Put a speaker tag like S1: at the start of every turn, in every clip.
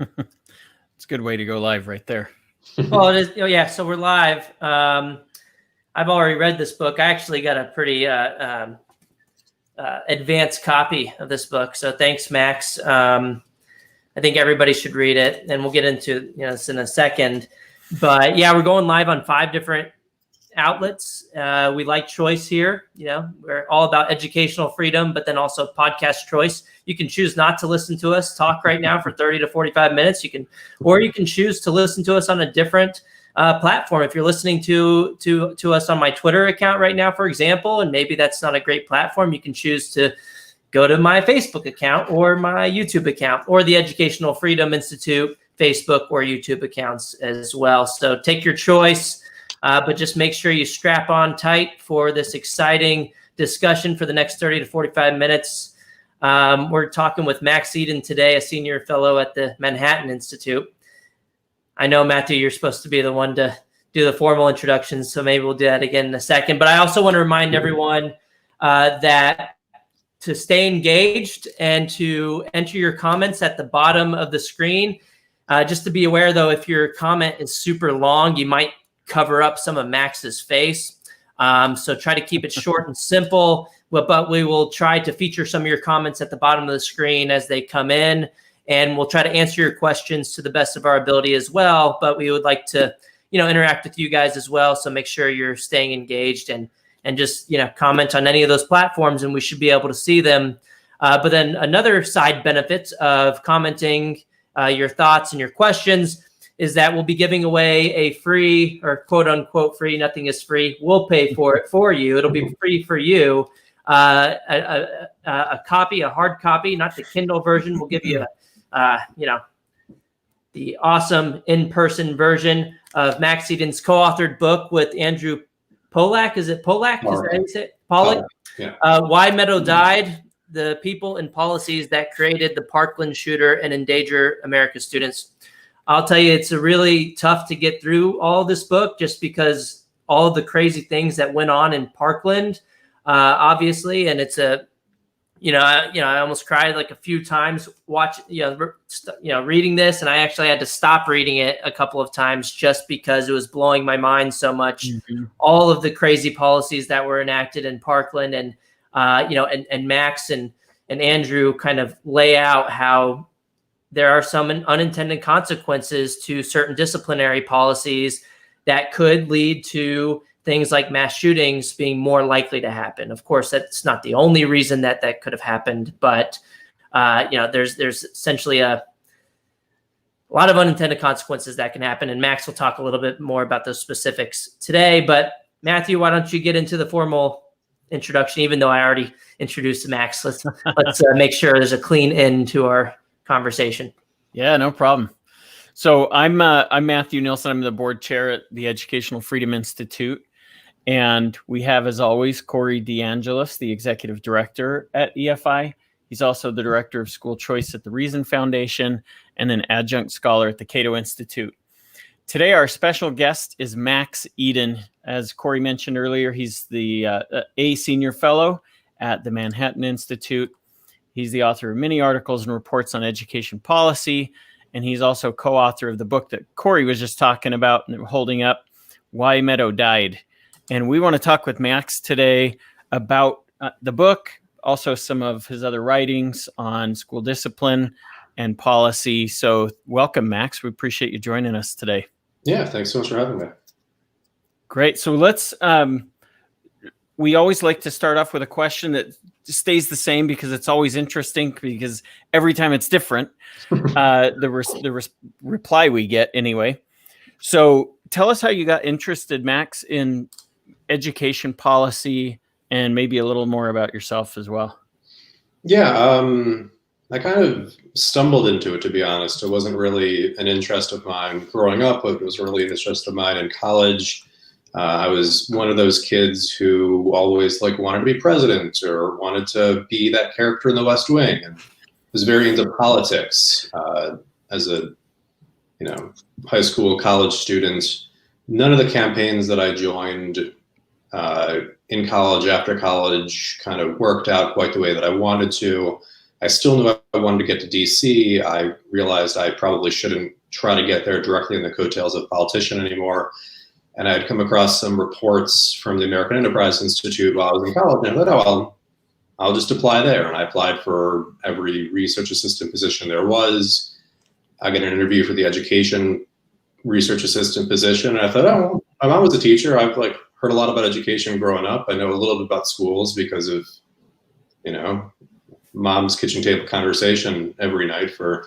S1: It's a good way to go live right there.
S2: Well, it is. Oh, yeah. So we're live. I've already read this book. I actually got a pretty advanced copy of this book. So thanks, Max. I think everybody should read it, and we'll get into this in a second. But yeah, we're going live on 5 different outlets. We like choice here. We're all about educational freedom, but then also podcast choice. You can choose not to listen to us talk right now for 30 to 45 minutes. You can choose to listen to us on a different platform. If you're listening to us on my Twitter account right now, for example, and maybe that's not a great platform, you can choose to go to my Facebook account or my YouTube account or the Educational Freedom Institute Facebook or YouTube accounts as well. So take your choice. But just make sure you strap on tight for this exciting discussion for the next 30 to 45 minutes. We're talking with Max Eden today, a senior fellow at the Manhattan Institute. I know, Matthew, you're supposed to be the one to do the formal introductions, so maybe we'll do that again in a second. But I also want to remind everyone that to stay engaged and to enter your comments at the bottom of the screen. Just to be aware, though, if your comment is super long, you might cover up some of Max's face. So try to keep it short and simple, but we will try to feature some of your comments at the bottom of the screen as they come in, and we'll try to answer your questions to the best of our ability as well. But we would like to, interact with you guys as well. So make sure you're staying engaged and just, comment on any of those platforms, and we should be able to see them. But then another side benefit of commenting your thoughts and your questions is that we'll be giving away a free, or quote unquote free, nothing is free. We'll pay for it for you. It'll be free for you. A copy, a hard copy, not the Kindle version. We'll give you the awesome in-person version of Max Eden's co-authored book with Andrew Polak. Is it Polak? Is that how you say it? Polak?
S3: Yeah.
S2: Why Meadow Died, the people and policies that created the Parkland shooter and endanger America's students. I'll tell you, it's really tough to get through all this book just because all of the crazy things that went on in Parkland, obviously. And it's I almost cried like a few times reading this. And I actually had to stop reading it a couple of times just because it was blowing my mind so much. Mm-hmm. All of the crazy policies that were enacted in Parkland and Max and Andrew kind of lay out how there are some unintended consequences to certain disciplinary policies that could lead to things like mass shootings being more likely to happen. Of course, that's not the only reason that could have happened, but there's essentially a lot of unintended consequences that can happen. And Max will talk a little bit more about those specifics today. But Matthew, why don't you get into the formal introduction? Even though I already introduced Max, let's make sure there's a clean end to our conversation.
S1: Yeah, no problem. So I'm Matthew Nielsen. I'm the board chair at the Educational Freedom Institute. And we have, as always, Corey DeAngelis, the executive director at EFI. He's also the director of school choice at the Reason Foundation and an adjunct scholar at the Cato Institute. Today, our special guest is Max Eden. As Corey mentioned earlier, he's the A senior fellow at the Manhattan Institute. He's the author of many articles and reports on education policy, and he's also co-author of the book that Corey was just talking about and holding up, Why Meadow Died. And we want to talk with Max today about the book, also some of his other writings on school discipline and policy. So welcome, Max. We appreciate you joining us today.
S3: Yeah, thanks so much for having me.
S1: Great. So let's, we always like to start off with a question that stays the same because it's always interesting because every time it's different, the reply we get anyway. So tell us how you got interested, Max, in education policy and maybe a little more about yourself as well.
S3: Yeah, I kind of stumbled into it, to be honest. It wasn't really an interest of mine growing up, but it was really an interest of mine in college. I was one of those kids who always wanted to be president or wanted to be that character in the West Wing, and was very into politics as a high school, college student. None of the campaigns that I joined in college, after college, kind of worked out quite the way that I wanted to. I still knew I wanted to get to DC. I realized I probably shouldn't try to get there directly in the coattails of a politician anymore. And I had come across some reports from the American Enterprise Institute while I was in college, and I thought, oh, I'll just apply there. And I applied for every research assistant position there was. I got an interview for the education research assistant position. And I thought, oh, my mom was a teacher. I've heard a lot about education growing up. I know a little bit about schools because of, mom's kitchen table conversation every night for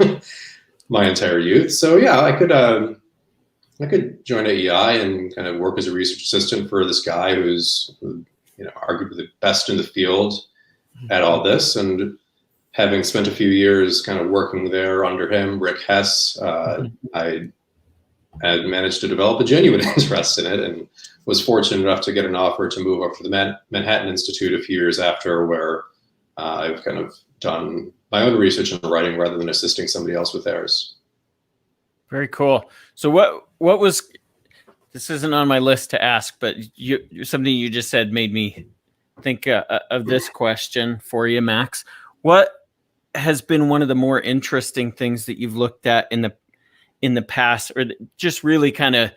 S3: my entire youth. So yeah, I could join AEI and kind of work as a research assistant for this guy who's, arguably the best in the field at all this. And having spent a few years kind of working there under him, Rick Hess, I had managed to develop a genuine interest in it and was fortunate enough to get an offer to move up to the Manhattan Institute a few years after, where I've kind of done my own research and writing rather than assisting somebody else with theirs.
S1: Very cool. So what was, this isn't on my list to ask, but something you just said made me think of this question for you, Max. What has been one of the more interesting things that you've looked at in the past, or just really kind of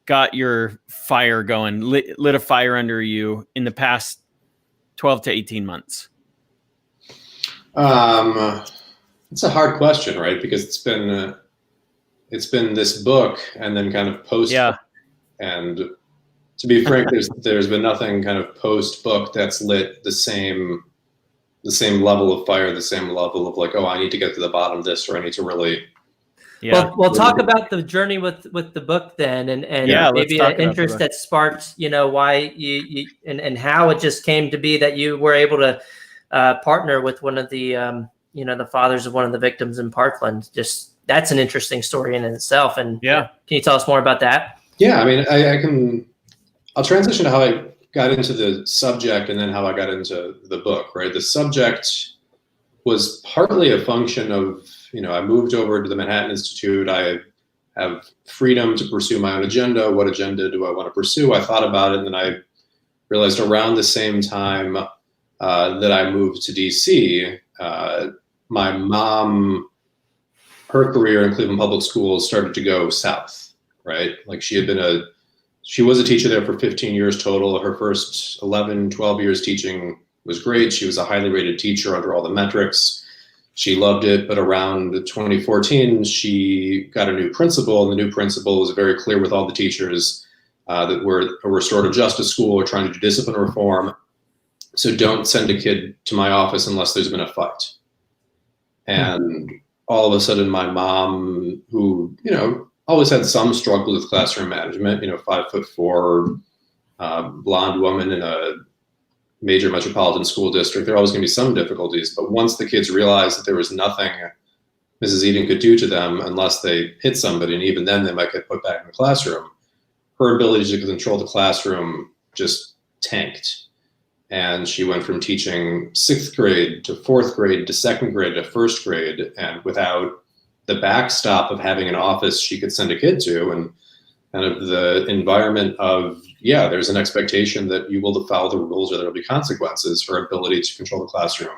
S1: got your fire going, lit a fire under you in the past 12 to 18 months?
S3: It's a hard question, right? Because it's been this book and then kind of post. Yeah. And to be frank, there's been nothing kind of post book that's lit the same level of fire, the same level of oh, I need to get to the bottom of this, or I need to really.
S2: Yeah. Well, talk about the journey with the book then, and maybe an interest that sparked, why you and how it just came to be that you were able to partner with one of the the fathers of one of the victims in Parkland. Just that's an interesting story in itself. And can you tell us more about that?
S3: Yeah, I mean, I'll transition to how I got into the subject and then how I got into the book. Right, the subject was partly a function of, I moved over to the Manhattan Institute. I have freedom to pursue my own agenda. What agenda do I want to pursue? I thought about it, and then I realized around the same time that I moved to DC, my mom, her career in Cleveland Public Schools started to go south, right? She was a teacher there for 15 years total. Her first 11, 12 years teaching was great. She was a highly rated teacher under all the metrics. She loved it, but around 2014, she got a new principal, and the new principal was very clear with all the teachers that we're a restorative justice school, we're trying to do discipline reform. So don't send a kid to my office unless there's been a fight. And all of a sudden, my mom, who, always had some struggle with classroom management, 5'4", blonde woman in a major metropolitan school district, there are always going to be some difficulties. But once the kids realized that there was nothing Mrs. Eden could do to them unless they hit somebody, and even then they might get put back in the classroom, her ability to control the classroom just tanked. And she went from teaching 6th grade to 4th grade to 2nd grade to 1st grade, and without the backstop of having an office she could send a kid to, and kind of the environment of, there's an expectation that you will follow the rules or there will be consequences, her ability to control the classroom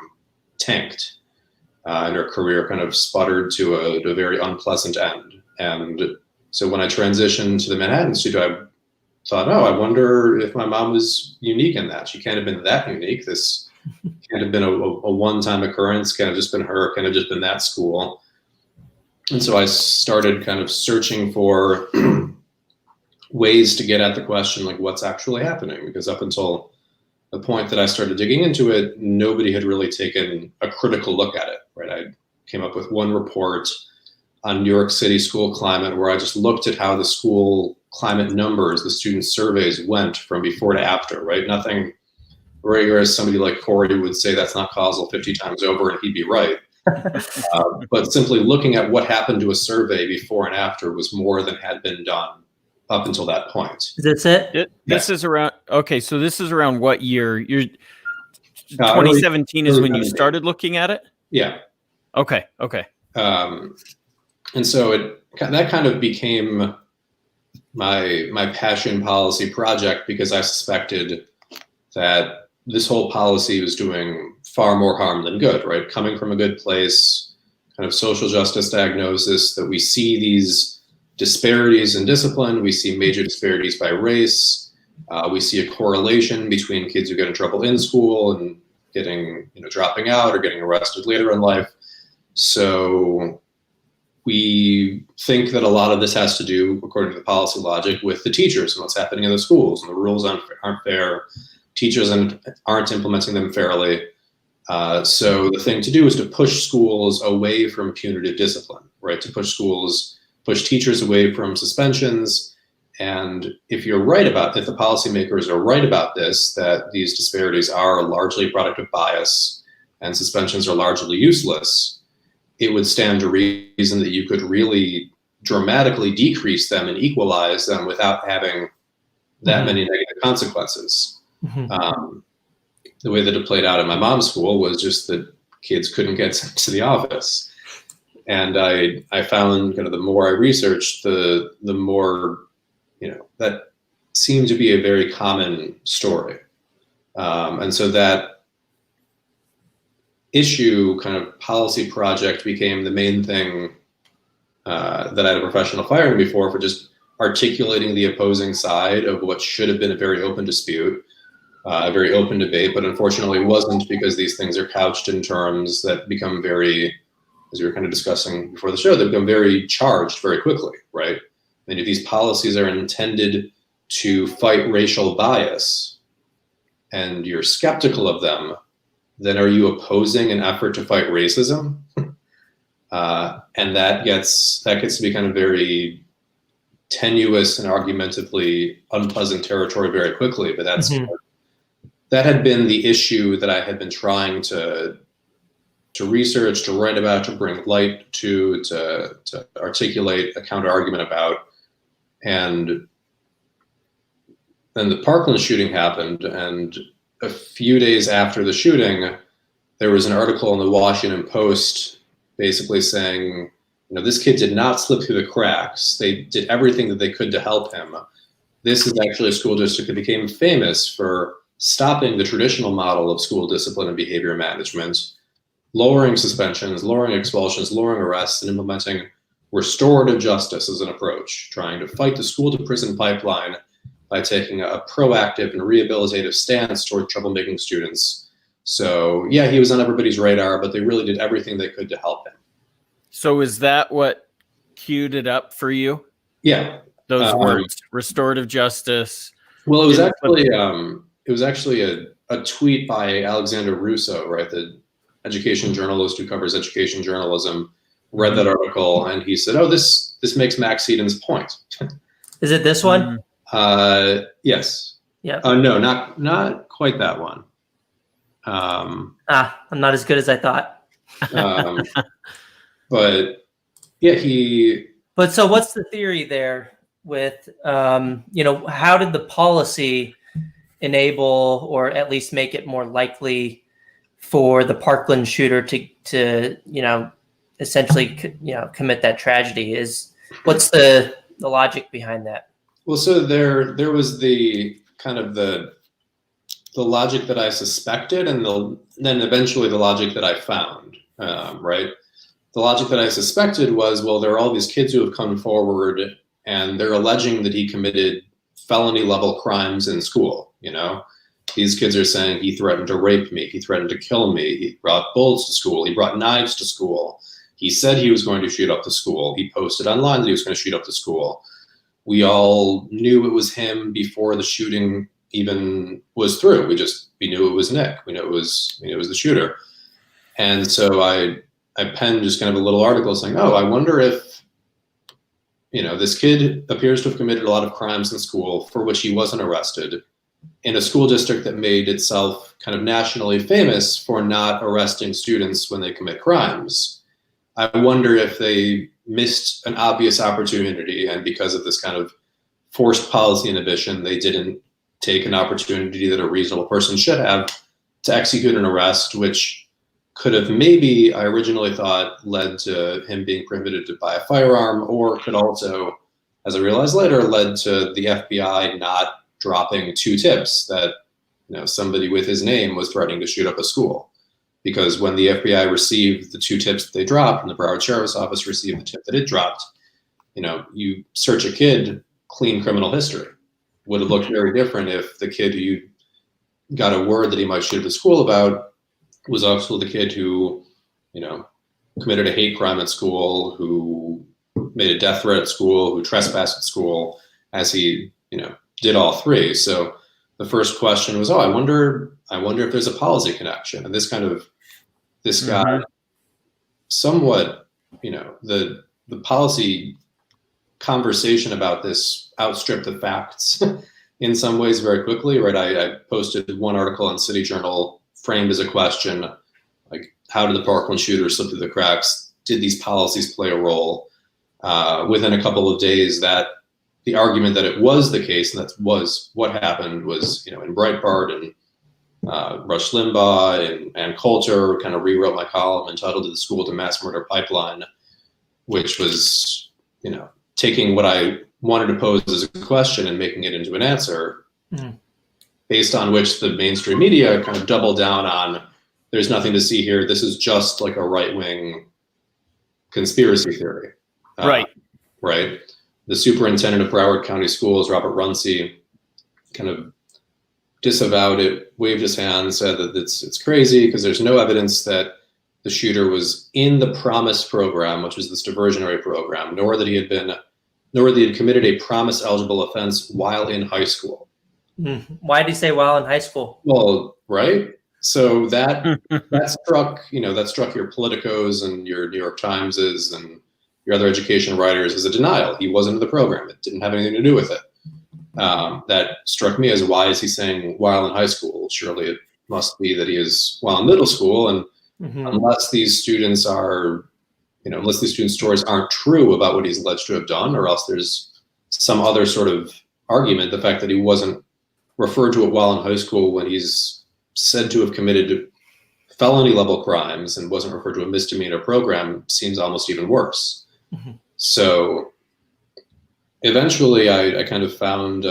S3: tanked. And her career kind of sputtered to a very unpleasant end. And so when I transitioned to the Manhattan Institute, I thought, I wonder if my mom was unique in that. She can't have been that unique. This can't have been a one-time occurrence, can't have just been her, can't have just been that school. And so I started kind of searching for ways to get at the question, what's actually happening? Because up until the point that I started digging into it, nobody had really taken a critical look at it, right? I came up with one report on New York City school climate where I just looked at how the school climate numbers, the student surveys went from before to after, right? Nothing, whereas somebody like Corey would say that's not causal 50 times over, and he'd be right. But simply looking at what happened to a survey before and after was more than had been done up until that point.
S2: Is it?
S1: This is around, okay, so this is around what year? 2017 is when you started looking at it?
S3: Yeah.
S1: Okay.
S3: And so that kind of became my passion policy project, because I suspected that this whole policy was doing far more harm than good, right? Coming from a good place, kind of social justice diagnosis, that we see these disparities in discipline, we see major disparities by race, we see a correlation between kids who get in trouble in school and getting, dropping out or getting arrested later in life. So we think that a lot of this has to do, according to the policy logic, with the teachers and what's happening in the schools, and the rules aren't fair. Teachers aren't implementing them fairly. So the thing to do is to push schools away from punitive discipline, right? To push teachers away from suspensions. And if the policymakers are right about this, that these disparities are largely a product of bias and suspensions are largely useless, it would stand to reason that you could really dramatically decrease them and equalize them without having that many negative consequences. The way that it played out in my mom's school was just that kids couldn't get sent to the office. And I found kind of the more I researched, the more, that seemed to be a very common story. And so that issue kind of policy project became the main thing that I had a professional firing before, for just articulating the opposing side of what should have been a very open dispute, a very open debate, but unfortunately wasn't, because these things are couched in terms that become very, as we were kind of discussing before the show, they become very charged very quickly, right? And if these policies are intended to fight racial bias and you're skeptical of them, then are you opposing an effort to fight racism? And that gets to be kind of very tenuous and argumentatively unpleasant territory very quickly. But that had been the issue that I had been trying to research, to write about, to bring light to articulate a counter argument about. And then the Parkland shooting happened, and a few days after the shooting, there was an article in the Washington Post basically saying, this kid did not slip through the cracks. They did everything that they could to help him. This is actually a school district that became famous for stopping the traditional model of school discipline and behavior management, lowering suspensions, lowering expulsions, lowering arrests, and implementing restorative justice as an approach, trying to fight the school to prison pipeline by taking a proactive and rehabilitative stance toward troublemaking students. So yeah, he was on everybody's radar, but they really did everything they could to help him.
S1: So is that what queued it up for you?
S3: Yeah.
S1: Those words, restorative justice.
S3: Well, it was actually a tweet by Alexander Russo, right? The education journalist who covers education journalism, read that article, and he said, "Oh, this makes Max Eden's point."
S2: Is it this one?
S3: Yes.
S2: Yeah.
S3: No, not quite that one.
S2: I'm not as good as I thought.
S3: But yeah,
S2: But so what's the theory there with, how did the policy enable, or at least make it more likely for the Parkland shooter to essentially, commit that tragedy? What's the logic behind that? Well,
S3: so there was the kind of the logic that I suspected, and then eventually the logic that I found, right? The logic that I suspected was, well, there are all these kids who have come forward and they're alleging that he committed felony level crimes in school. These kids are saying he threatened to rape me, he threatened to kill me, he brought bullets to school, he brought knives to school, he said he was going to shoot up the school, he posted online that he was going to shoot up the school. We all knew it was him before the shooting even was through. We knew it was Nick. We knew it was the shooter. And so I penned just kind of a little article saying, I wonder if, this kid appears to have committed a lot of crimes in school for which he wasn't arrested, in a school district that made itself kind of nationally famous for not arresting students when they commit crimes. I wonder if they missed an obvious opportunity, and because of this kind of forced policy inhibition, they didn't take an opportunity that a reasonable person should have to execute an arrest, which could have maybe, I originally thought, led to him being prohibited to buy a firearm, or could also, as I realized later, led to the FBI not dropping 2 tips that somebody with his name was threatening to shoot up a school. because when the FBI received the 2 tips that they dropped and the Broward Sheriff's Office received the tip that it dropped, you search a kid, clean criminal history. Would have looked very different if the kid who you got a word that he might shoot at the school about was also the kid who, committed a hate crime at school, who made a death threat at school, who trespassed at school, as he, did all 3. So the first question was, I wonder if there's a policy connection. And this got somewhat, the policy conversation about this outstripped the facts in some ways very quickly, right? I posted one article on City Journal framed as a question, like, how did the Parkland shooter slip through the cracks? Did these policies play a role? Within a couple of days, that the argument that it was the case, and that was what happened, was, in Breitbart and Rush Limbaugh and Coulter kind of rewrote my column entitled "The School to Mass Murder Pipeline," which was, taking what I wanted to pose as a question and making it into an answer, based on which the mainstream media kind of doubled down on, there's nothing to see here. This is just like a right-wing conspiracy theory.
S1: Right.
S3: Right. The superintendent of Broward County Schools, Robert Runcie, kind of disavowed it, waved his hand, said that it's crazy because there's no evidence that the shooter was in the Promise program, which is this diversionary program, nor that he had committed a Promise eligible offense while in high school.
S2: Why did he say while in high school?
S3: Well, right. So that struck your Politicos and your New York Timeses and your other education writers as a denial. He wasn't in the program. It didn't have anything to do with it. That struck me as, why is he saying while in high school? Surely it must be that he is while in middle school. And unless these students stories aren't true about what he's alleged to have done, or else there's some other sort of argument, the fact that he wasn't referred to it while in high school when he's said to have committed felony level crimes and wasn't referred to a misdemeanor program seems almost even worse. So eventually I kind of found,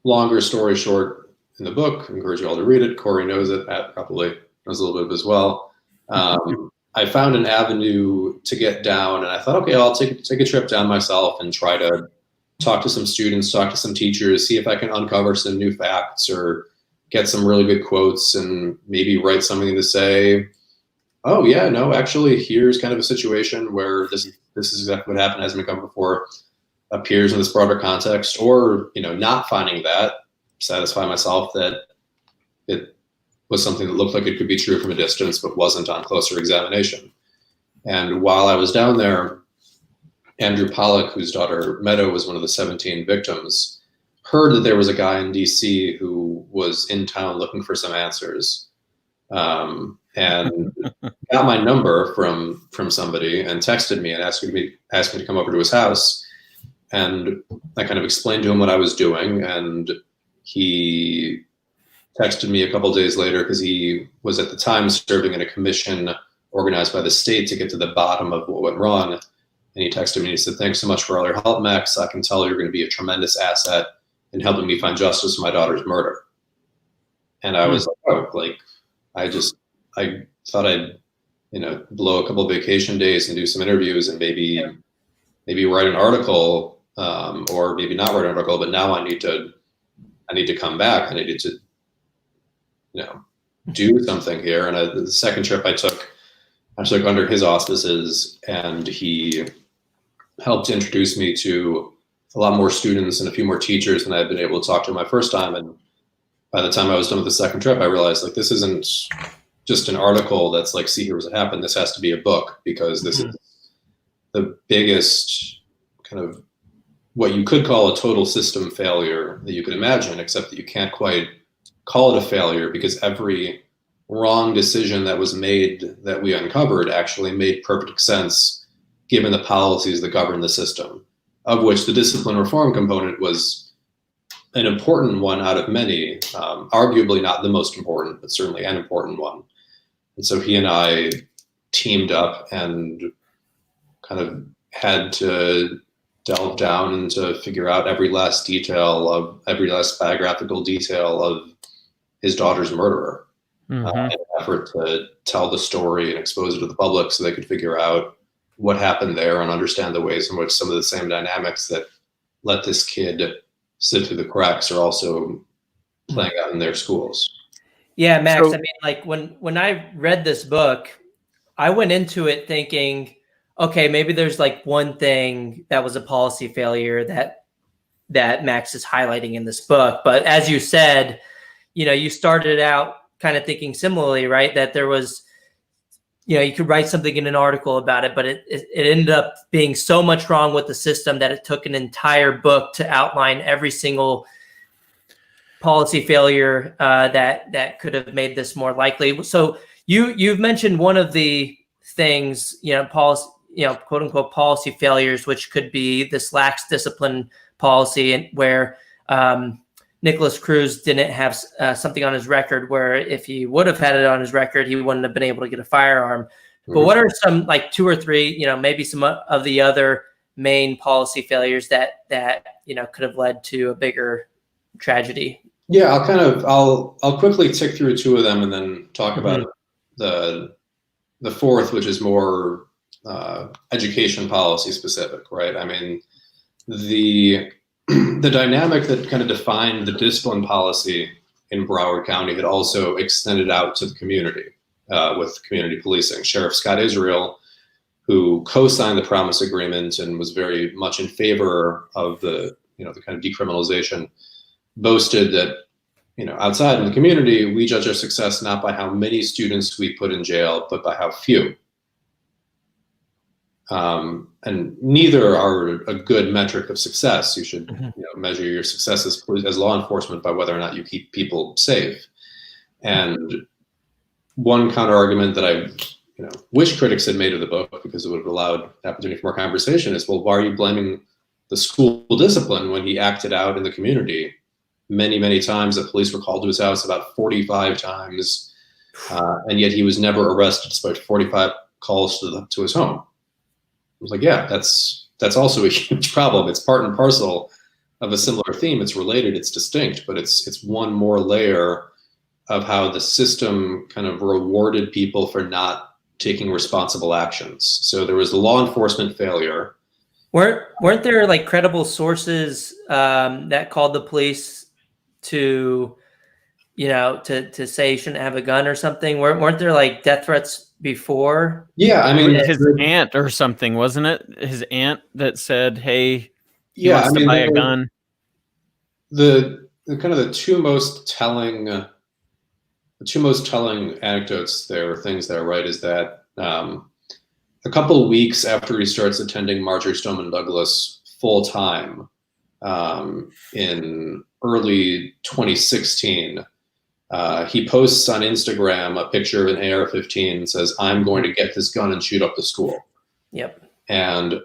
S3: longer story short, in the book. I encourage you all to read it. Corey knows it. Pat probably knows a little bit of it as well. I found an avenue to get down, and I thought, okay, I'll take a trip down myself and try to talk to some students, talk to some teachers, see if I can uncover some new facts or get some really good quotes, and maybe write something to say, oh yeah, no, actually, here's kind of a situation where this is exactly what happened, hasn't been covered before, appears in this broader context, or not finding that, satisfy myself that it was something that looked like it could be true from a distance, but wasn't on closer examination. And while I was down there, Andrew Pollack, whose daughter Meadow was one of the 17 victims, heard that there was a guy in DC who was in town looking for some answers, and got my number from somebody and texted me and asked me to come over to his house. And I kind of explained to him what I was doing, and he texted me a couple of days later, because he was at the time serving in a commission organized by the state to get to the bottom of what went wrong. And he texted me and he said, "Thanks so much for all your help, Max. I can tell you're going to be a tremendous asset in helping me find justice for my daughter's murder." And I was like, oh, like, I thought I'd, blow a couple of vacation days and do some interviews and maybe write an article, or maybe not write an article, but now I need to come back. I needed to, do something here. And the second trip I took under his auspices, and he helped introduce me to a lot more students and a few more teachers than I had been able to talk to my first time. And by the time I was done with the second trip, I realized, like, this isn't just an article that's like, see, here's what happened. This has to be a book, because this is the biggest kind of what you could call a total system failure that you could imagine, except that you can't quite call it a failure, because every wrong decision that was made that we uncovered actually made perfect sense given the policies that govern the system, of which the discipline reform component was an important one out of many, arguably not the most important, but certainly an important one. And so he and I teamed up and kind of had to delve down and to figure out every last biographical detail of his daughter's murderer.
S1: Mhm.
S3: in an effort to tell the story and expose it to the public so they could figure out what happened there and understand the ways in which some of the same dynamics that let this kid slip through the cracks are also playing out in their schools.
S2: Yeah, Max.
S1: So-
S2: I mean, like when I read this book, I went into it thinking, okay, maybe there's like one thing that was a policy failure that Max is highlighting in this book. But as you said, you started out kind of thinking similarly, right? That there was, you could write something in an article about it, but it ended up being so much wrong with the system that it took an entire book to outline every single policy failure that could have made this more likely. So you've mentioned one of the things, policy, quote unquote policy failures, which could be this lax discipline policy, and where Nicholas Cruz didn't have something on his record, where if he would have had it on his record, he wouldn't have been able to get a firearm. But what are some, like, 2 or 3, maybe some of the other main policy failures that could have led to a bigger tragedy?
S3: Yeah, I'll quickly tick through 2 of them and then talk about the fourth, which is more education policy specific, right? I mean, the dynamic that kind of defined the discipline policy in Broward County had also extended out to the community with community policing. Sheriff Scott Israel, who co-signed the promise agreement and was very much in favor of the kind of decriminalization, boasted that, outside in the community, we judge our success not by how many students we put in jail, but by how few. And neither are a good metric of success. You should measure your success as law enforcement by whether or not you keep people safe. And one counter argument that I wish critics had made of the book, because it would have allowed the opportunity for more conversation, is, well, why are you blaming the school discipline when he acted out in the community many, many times? The police were called to his house about 45 times, and yet he was never arrested despite 45 calls to his home. I was like, yeah, that's also a huge problem. It's part and parcel of a similar theme. It's related, it's distinct, but it's one more layer of how the system kind of rewarded people for not taking responsible actions. So there was the law enforcement failure.
S2: Weren't there like credible sources that called the police to say you shouldn't have a gun or something? Weren't there like death threats before?
S3: Yeah, I mean,
S1: his aunt or something, wasn't it? His aunt that said, "Hey, he
S3: yeah,
S1: wants to buy a gun."
S3: The kind of the two most telling anecdotes there, things there, right, is that a couple of weeks after he starts attending Marjory Stoneman Douglas full time in early 2016. He posts on Instagram a picture of an AR-15 and says, "I'm going to get this gun and shoot up the school."
S2: Yep.
S3: And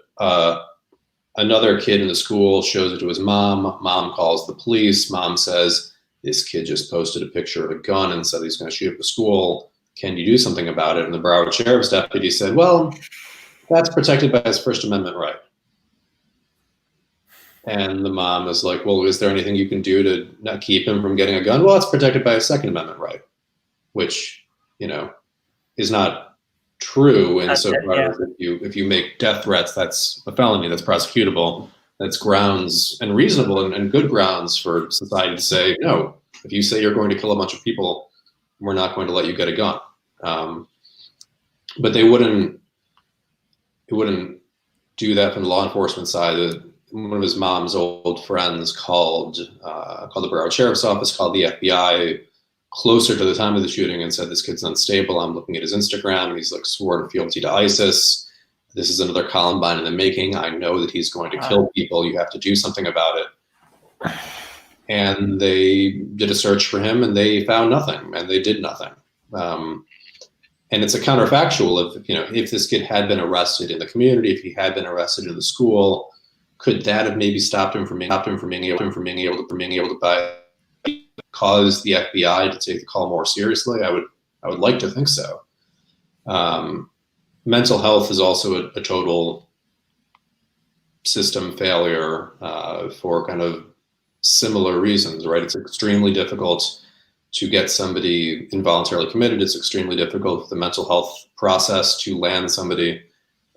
S3: another kid in the school shows it to his mom. Mom calls the police. Mom says, "This kid just posted a picture of a gun and said he's going to shoot up the school. Can you do something about it?" And the Broward Sheriff's deputy said, "Well, that's protected by his First Amendment right." And the mom is like, "Well, is there anything you can do to not keep him from getting a gun?" "Well, it's protected by a Second Amendment right," which, is not true. And so if you make death threats, that's a felony, that's prosecutable. That's grounds, and reasonable and good grounds, for society to say, no, if you say you're going to kill a bunch of people, we're not going to let you get a gun. But they wouldn't do that from the law enforcement side. One of his mom's old friends called the Broward Sheriff's Office, called the FBI closer to the time of the shooting and said, "This kid's unstable. I'm looking at his Instagram. He's like sworn fealty to ISIS. This is another Columbine in the making. I know that he's going to kill people. You have to do something about it." And they did a search for him and they found nothing, and they did nothing. And it's a counterfactual of, if this kid had been arrested in the community, if he had been arrested in the school, could that have maybe stopped him from being able to cause the FBI to take the call more seriously? I would like to think so. Mental health is also a total system failure for kind of similar reasons, right? It's extremely difficult to get somebody involuntarily committed. It's extremely difficult with the mental health process to land somebody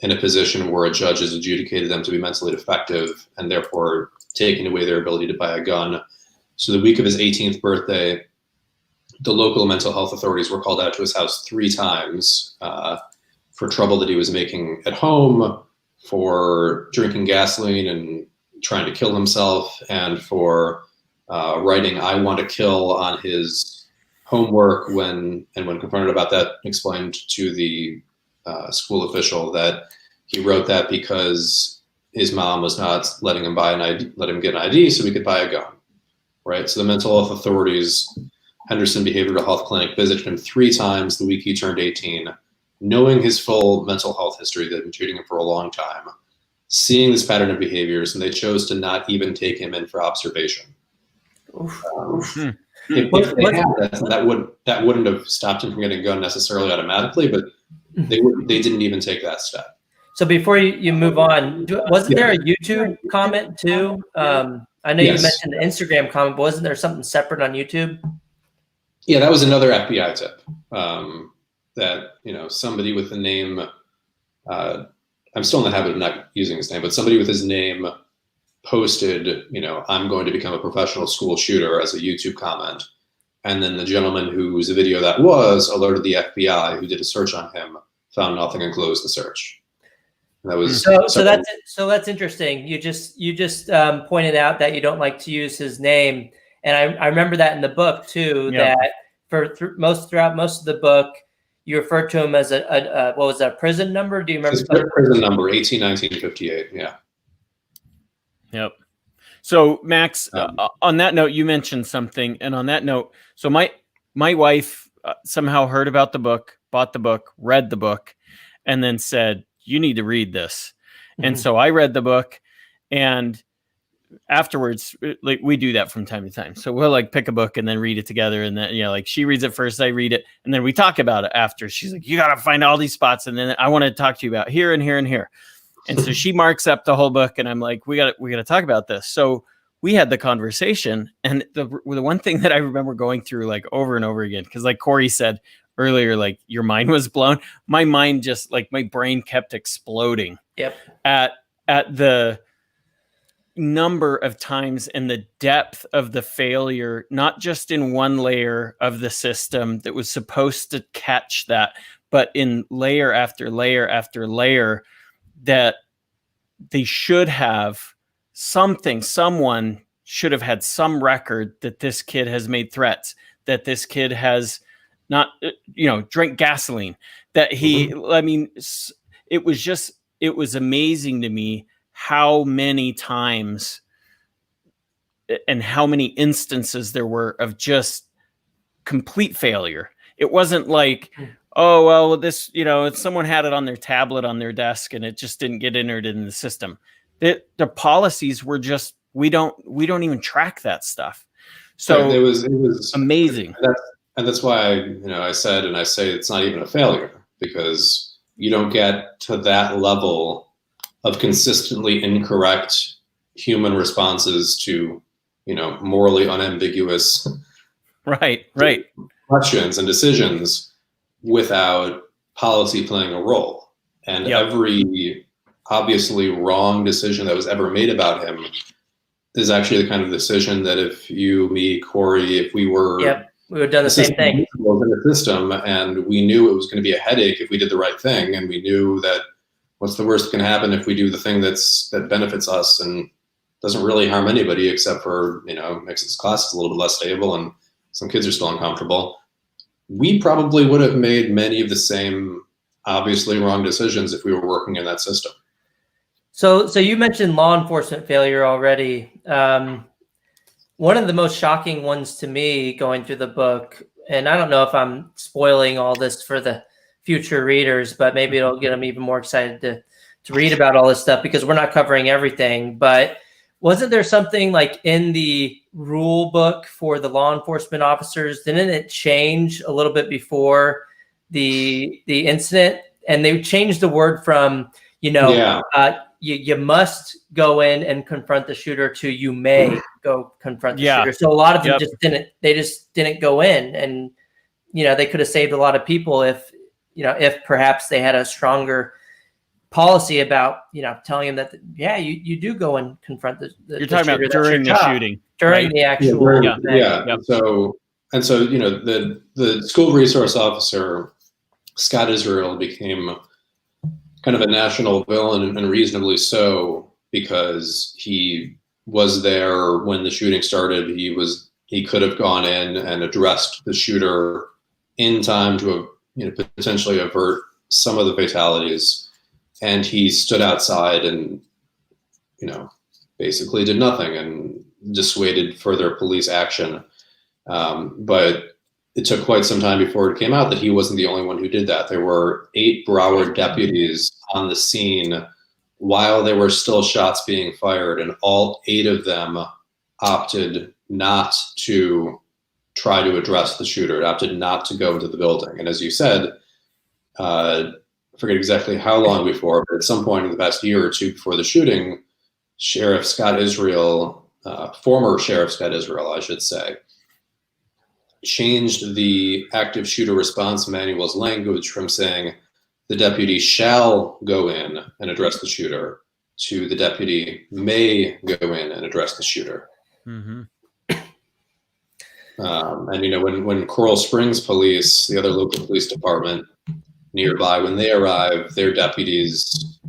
S3: in a position where a judge has adjudicated them to be mentally defective and therefore taking away their ability to buy a gun. So the week of his 18th birthday, the local mental health authorities were called out to his house 3 times for trouble that he was making at home, for drinking gasoline and trying to kill himself, and for writing "I want to kill" on his homework when confronted about that, explained to the school official that he wrote that because his mom was not letting him buy an ID, let him get an ID so he could buy a gun, right? So the mental health authorities, Henderson Behavioral Health Clinic, visited him 3 times the week he turned 18, knowing his full mental health history that had been treating him for a long time, seeing this pattern of behaviors, and they chose to not even take him in for observation. If they had, that wouldn't have stopped him from getting a gun necessarily automatically, but they didn't even take that step.
S2: So before you move on, wasn't there a YouTube comment too? I know you mentioned the Instagram comment, but wasn't there something separate on YouTube?
S3: Yeah, that was another FBI tip. That, somebody with the name, I'm still in the habit of not using his name, but somebody with his name posted, "I'm going to become a professional school shooter" as a YouTube comment. And then the gentleman whose video that was alerted the FBI, who did a search on him, found nothing, and closed the search. And that was
S2: so that's interesting. You just pointed out that you don't like to use his name, and I remember that in the book too. Yeah. That throughout most of the book, you referred to him as a what was that, prison number? Do you remember?
S3: His prison number 181958. Yeah.
S1: Yep. So Max, on that note, you mentioned something, and on that note, so my wife somehow heard about the book, bought the book, read the book, and then said, "You need to read this." Mm-hmm. And so I read the book, and afterwards, like, we do that from time to time. So we'll like pick a book and then read it together, and then like she reads it first, I read it, and then we talk about it after. She's like, "You got to find all these spots, and then I want to talk to you about here and here and here." And so she marks up the whole book, and I'm like, we got to talk about this. So we had the conversation, and the one thing that I remember going through like over and over again, because like Corey said earlier, like your mind was blown. My mind just like my brain kept exploding.
S2: Yep.
S1: At the number of times and the depth of the failure, not just in one layer of the system that was supposed to catch that, but in layer after layer after layer, that they should have someone should have had some record that this kid has made threats, that this kid has not, drank gasoline, that he, I mean, it was amazing to me how many times and how many instances there were of just complete failure. It wasn't like, oh, well, this, someone had it on their tablet on their desk and it just didn't get entered in the system. The policies were just, we don't even track that stuff. So
S3: it was
S1: amazing.
S3: And that's why I said, and I say, it's not even a failure, because you don't get to that level of consistently incorrect human responses to, morally unambiguous
S1: right
S3: questions and decisions without policy playing a role. And every obviously wrong decision that was ever made about him is actually the kind of decision that if you, me, Corey, if we were
S2: we would have done the same thing
S3: in the system, and we knew it was going to be a headache if we did the right thing, and we knew that what's the worst that can happen if we do the thing that benefits us and doesn't really harm anybody except for, makes this class a little bit less stable and some kids are still uncomfortable. We probably would have made many of the same obviously wrong decisions if we were working in that system.
S2: So you mentioned law enforcement failure already. One of the most shocking ones to me going through the book, and I don't know if I'm spoiling all this for the future readers, but maybe it'll get them even more excited to read about all this stuff, because we're not covering everything. But wasn't there something like in the rule book for the law enforcement officers? Didn't it change a little bit before the incident? And they changed the word from, you must go in and confront the shooter to you may go confront the shooter. So a lot of them just didn't go in, and they could have saved a lot of people if perhaps they had a stronger policy about telling him that you do go and confront the
S1: you're talking
S2: shooter.
S1: about during the shooting,
S2: during the actual
S3: event. So the school resource officer Scott Israel became kind of a national villain, and reasonably so, because he was there when the shooting started. He could have gone in and addressed the shooter in time to potentially avert some of the fatalities. And he stood outside and, basically did nothing and dissuaded further police action. But it took quite some time before it came out that he wasn't the only one who did that. There were 8 Broward deputies on the scene while there were still shots being fired, and all 8 of them opted not to try to address the shooter, opted not to go into the building. And as you said, I forget exactly how long before, but at some point in the past year or two before the shooting, Sheriff Scott Israel, former Sheriff Scott Israel, I should say, changed the active shooter response manual's language from saying the deputy shall go in and address the shooter to the deputy may go in and address the shooter.
S1: Mm-hmm.
S3: And when Coral Springs Police, the other local police department nearby, when they arrive, their deputies,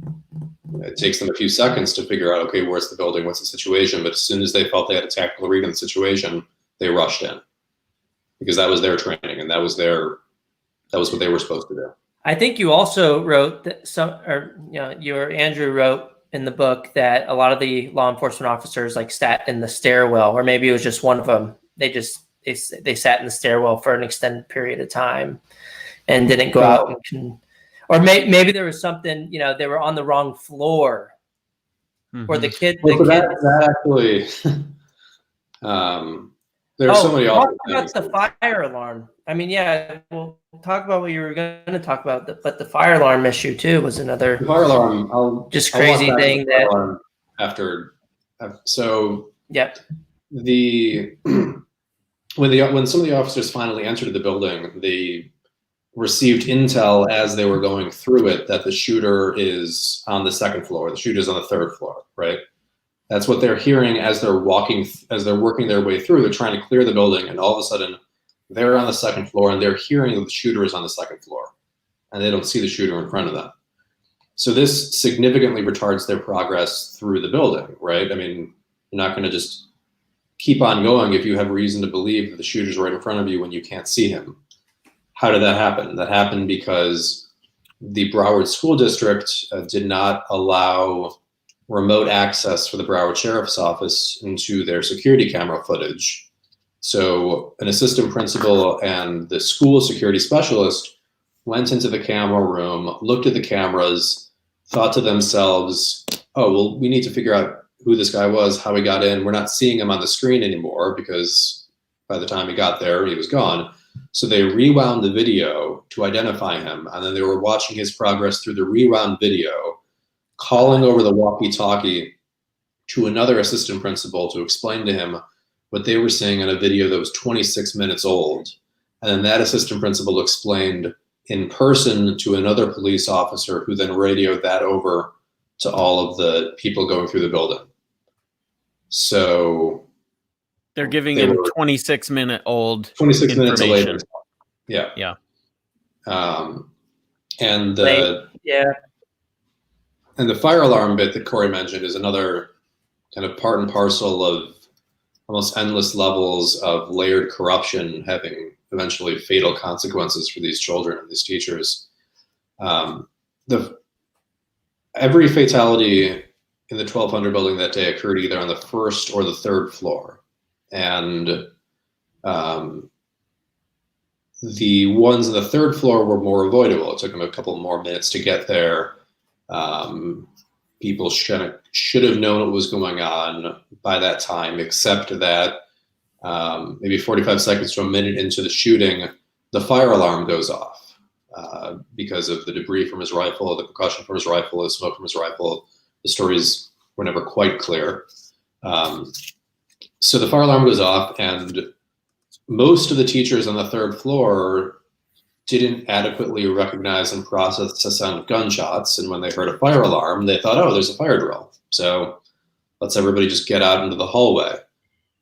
S3: it takes them a few seconds to figure out, okay, where's the building, what's the situation? But as soon as they felt they had a tactical read on the situation, they rushed in, because that was their training and that was what they were supposed to do.
S2: I think you also wrote that Andrew wrote in the book that a lot of the law enforcement officers sat in the stairwell, or maybe it was just one of them. They sat in the stairwell for an extended period of time and didn't go out or maybe there was something, they were on the wrong floor, or the kid.
S3: That actually, there are so many.
S2: Talk about the fire alarm. I mean, we'll talk about what you were going to talk about, but the fire alarm issue too was another.
S3: The fire alarm,
S2: crazy thing that
S3: after. So
S2: yep.
S3: When some of the officers finally entered the building, they received intel as they were going through it that the shooter is on the second floor. The shooter's on the third floor, right? That's what they're hearing as they're working their way through. They're trying to clear the building, and all of a sudden they're on the second floor and they're hearing that the shooter is on the second floor, and they don't see the shooter in front of them. So this significantly retards their progress through the building, right? I mean, you're not going to just keep on going if you have reason to believe that the shooter's right in front of you when you can't see him. How did that happen? That happened because the Broward School District did not allow remote access for the Broward Sheriff's Office into their security camera footage. So an assistant principal and the school security specialist went into the camera room, looked at the cameras, thought to themselves, oh, well, we need to figure out who this guy was, how he got in. We're not seeing him on the screen anymore because by the time he got there, he was gone. So they rewound the video to identify him, and then they were watching his progress through the rewound video, calling over the walkie-talkie to another assistant principal to explain to him what they were seeing in a video that was 26 minutes old. And then that assistant principal explained in person to another police officer, who then radioed that over to all of the people going through the building. So
S1: they're giving him 26 minutes old
S3: 26 minutes later. Yeah.
S1: Yeah.
S3: And the fire alarm bit that Corey mentioned is another kind of part and parcel of almost endless levels of layered corruption having eventually fatal consequences for these children and these teachers. Every fatality in the 1200 building that day occurred either on the first or the third floor. And the ones on the third floor were more avoidable. It took them a couple more minutes to get there. People should have known what was going on by that time, except that maybe 45 seconds to a minute into the shooting, the fire alarm goes off because of the debris from his rifle, the percussion from his rifle, the smoke from his rifle. the stories were never quite clear. So the fire alarm goes off, and most of the teachers on the third floor didn't adequately recognize and process the sound of gunshots. And when they heard a fire alarm, they thought, oh, there's a fire drill. So let's everybody just get out into the hallway.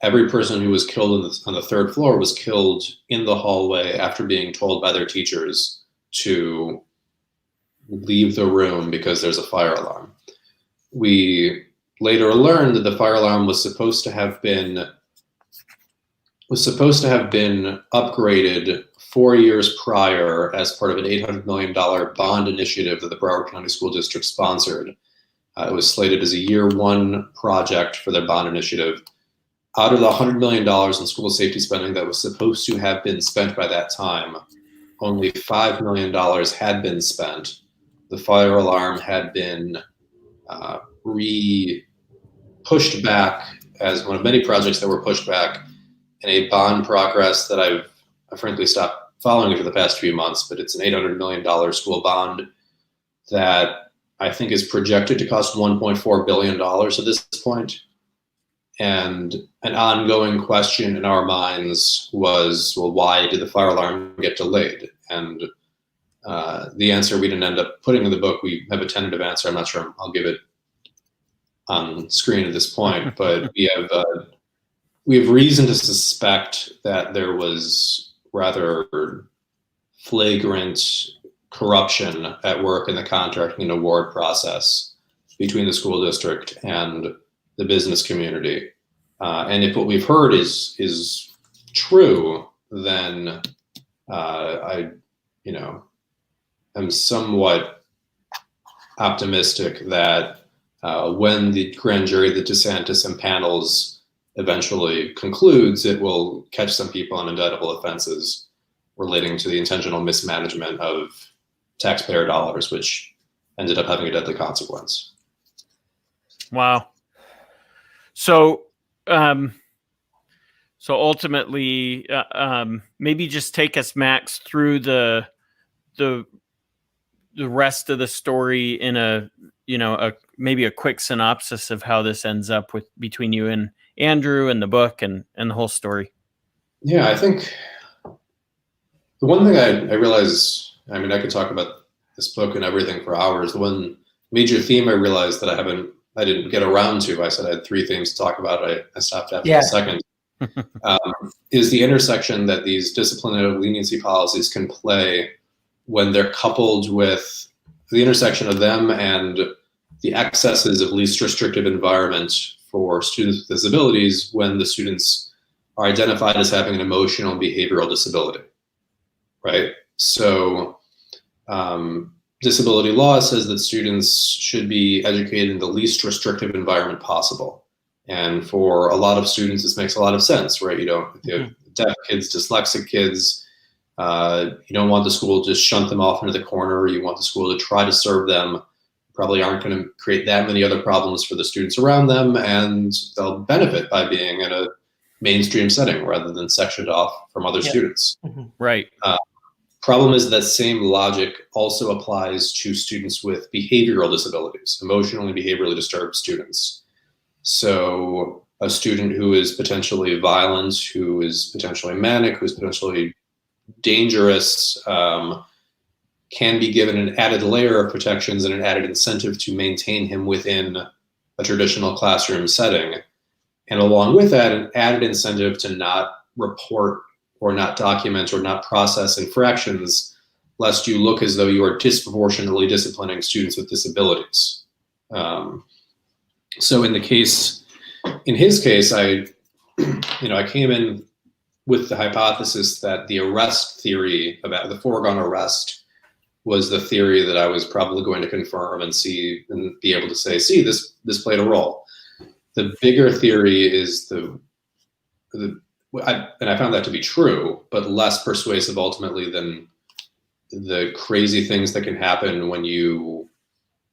S3: Every person who was killed on the third floor was killed in the hallway after being told by their teachers to leave the room because there's a fire alarm. We later learned that the fire alarm was supposed to have been upgraded 4 years prior as part of an $800 million bond initiative that the Broward County School District sponsored. It was slated as a year one project for their bond initiative. Out of the $100 million in school safety spending that was supposed to have been spent by that time, only $5 million had been spent. The fire alarm had been pushed back as one of many projects that were pushed back in a bond progress that I've frankly stopped following for the past few months, but it's an $800 million school bond that I think is projected to cost $1.4 billion at this point. And an ongoing question in our minds was, well, why did the fire alarm get delayed? And the answer we didn't end up putting in the book, we have a tentative answer. I'm not sure I'll give it on screen at this point, but we have reason to suspect that there was rather flagrant corruption at work in the contracting and award process between the school district and the business community. And if what we've heard is true, then I am somewhat optimistic that when the grand jury, the DeSantis impanels eventually concludes, it will catch some people on indictable offenses relating to the intentional mismanagement of taxpayer dollars, which ended up having a deadly consequence.
S1: Wow. So, ultimately, maybe just take us, Max, through the rest of the story in maybe a quick synopsis of how this ends up between you and Andrew and the book and the whole story.
S3: Yeah, I think the one thing I realize, I mean, I could talk about this book and everything for hours. The one major theme I realized that I didn't get around to, I said I had 3 themes to talk about. I stopped after the second, is the intersection that these disciplinary leniency policies can play when they're coupled with the intersection of them and the excesses of least restrictive environment for students with disabilities when the students are identified as having an emotional and behavioral disability, right? So disability law says that students should be educated in the least restrictive environment possible. And for a lot of students, this makes a lot of sense, right? If you have deaf kids, dyslexic kids, you don't want the school to just shunt them off into the corner. You want the school to try to serve them. Probably aren't going to create that many other problems for the students around them, and they'll benefit by being in a mainstream setting rather than sectioned off from other students.
S1: Right.
S3: Problem is that same logic also applies to students with behavioral disabilities, emotionally and behaviorally disturbed students. So a student who is potentially violent, who is potentially manic, who is potentially dangerous, can be given an added layer of protections and an added incentive to maintain him within a traditional classroom setting. And along with that, an added incentive to not report or not document or not process infractions, lest you look as though you are disproportionately disciplining students with disabilities. So in his case, I came in with the hypothesis that the arrest theory about the foregone arrest was the theory that I was probably going to confirm and see and be able to say, see, this played a role. The bigger theory is and I found that to be true, but less persuasive ultimately than the crazy things that can happen when you